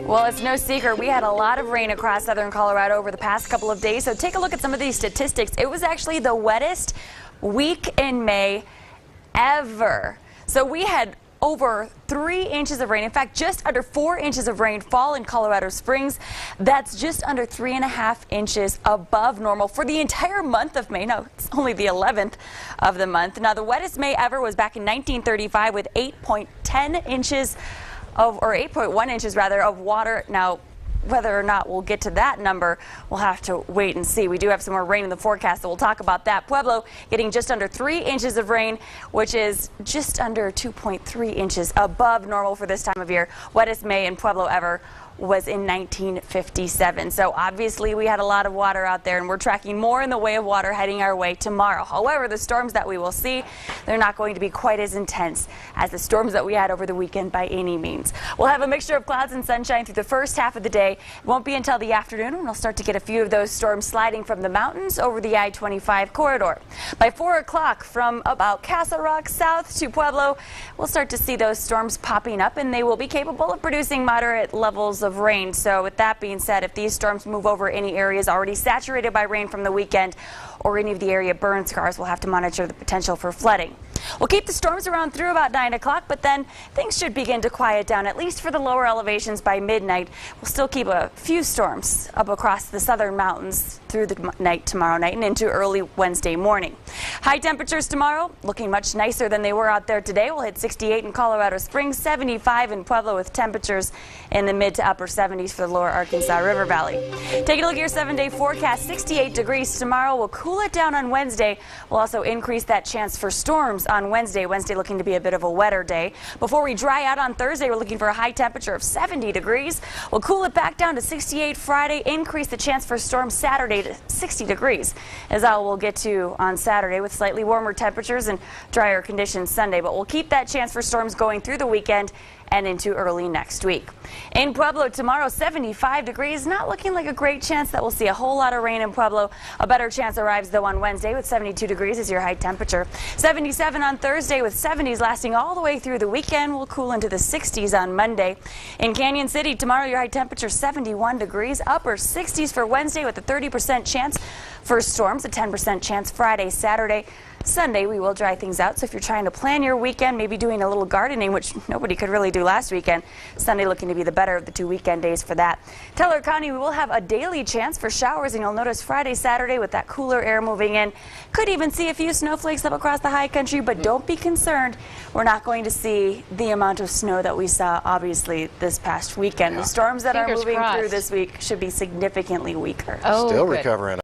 Well, it's no secret we had a lot of rain across southern Colorado over the past couple of days. So take a look at some of these statistics. It was actually the wettest week in May ever. So we had over 3 inches of rain. In fact, just under 4 inches of rain fall in Colorado Springs. That's just under 3.5 inches above normal for the entire month of May. No, it's only the 11th of the month. Now, the wettest May ever was back in 1935 with 8.1 inches of water. Now, whether or not we'll get to that number, we'll have to wait and see. We do have some more rain in the forecast, so we'll talk about that. Pueblo getting just under 3 inches of rain, which is just under 2.3 inches above normal for this time of year. Wettest May in Pueblo ever was in 1957. So obviously we had a lot of water out there, and we're tracking more in the way of water heading our way tomorrow. However, the storms that we will see, they're not going to be quite as intense as the storms that we had over the weekend by any means. We'll have a mixture of clouds and sunshine through the first half of the day. It won't be until the afternoon when we'll start to get a few of those storms sliding from the mountains over the I-25 corridor. By 4 o'clock from about Castle Rock south to Pueblo, we'll start to see those storms popping up, and they will be capable of producing moderate levels of rain. So with that being said, if these storms move over any areas already saturated by rain from the weekend or any of the area burn scars, we'll have to monitor the potential for flooding. We'll keep the storms around through about 9 o'clock, but then things should begin to quiet down, at least for the lower elevations by midnight. We'll still keep a few storms up across the southern mountains through the night tomorrow night and into early Wednesday morning. High temperatures tomorrow looking much nicer than they were out there today. We'll hit 68 in Colorado Springs, 75 in Pueblo, with temperatures in the mid to upper 70s for the lower Arkansas River Valley. Taking a look at your 7-day forecast, 68 degrees tomorrow. We'll cool it down on Wednesday. We'll also increase that chance for storms on Wednesday. Wednesday looking to be a bit of a wetter day. Before we dry out on Thursday, we're looking for a high temperature of 70 degrees. We'll cool it back down to 68 Friday, increase the chance for storms Saturday to 60 degrees. As all we'll get to on Saturday with slightly warmer temperatures and drier conditions Sunday. But we'll keep that chance for storms going through the weekend and into early next week. In Pueblo tomorrow, 75 degrees. Not looking like a great chance that we'll see a whole lot of rain in Pueblo. A better chance arrives though on Wednesday with 72 degrees as your high temperature. 77 on Thursday with 70s lasting all the way through the weekend. We'll cool into the 60s on Monday. In Canyon City tomorrow, your high temperature 71 degrees. Upper 60s for Wednesday with a 30% chance for storms, a 10% chance Friday, Saturday. Sunday, we will dry things out, so if you're trying to plan your weekend, maybe doing a little gardening, which nobody could really do last weekend, Sunday looking to be the better of the 2 weekend days for that. Teller County, we will have a daily chance for showers, and you'll notice Friday, Saturday with that cooler air moving in. Could even see a few snowflakes up across the high country, but don't be concerned. We're not going to see the amount of snow that we saw, obviously, this past weekend. The storms that are moving through this week should be significantly weaker. Still recovering.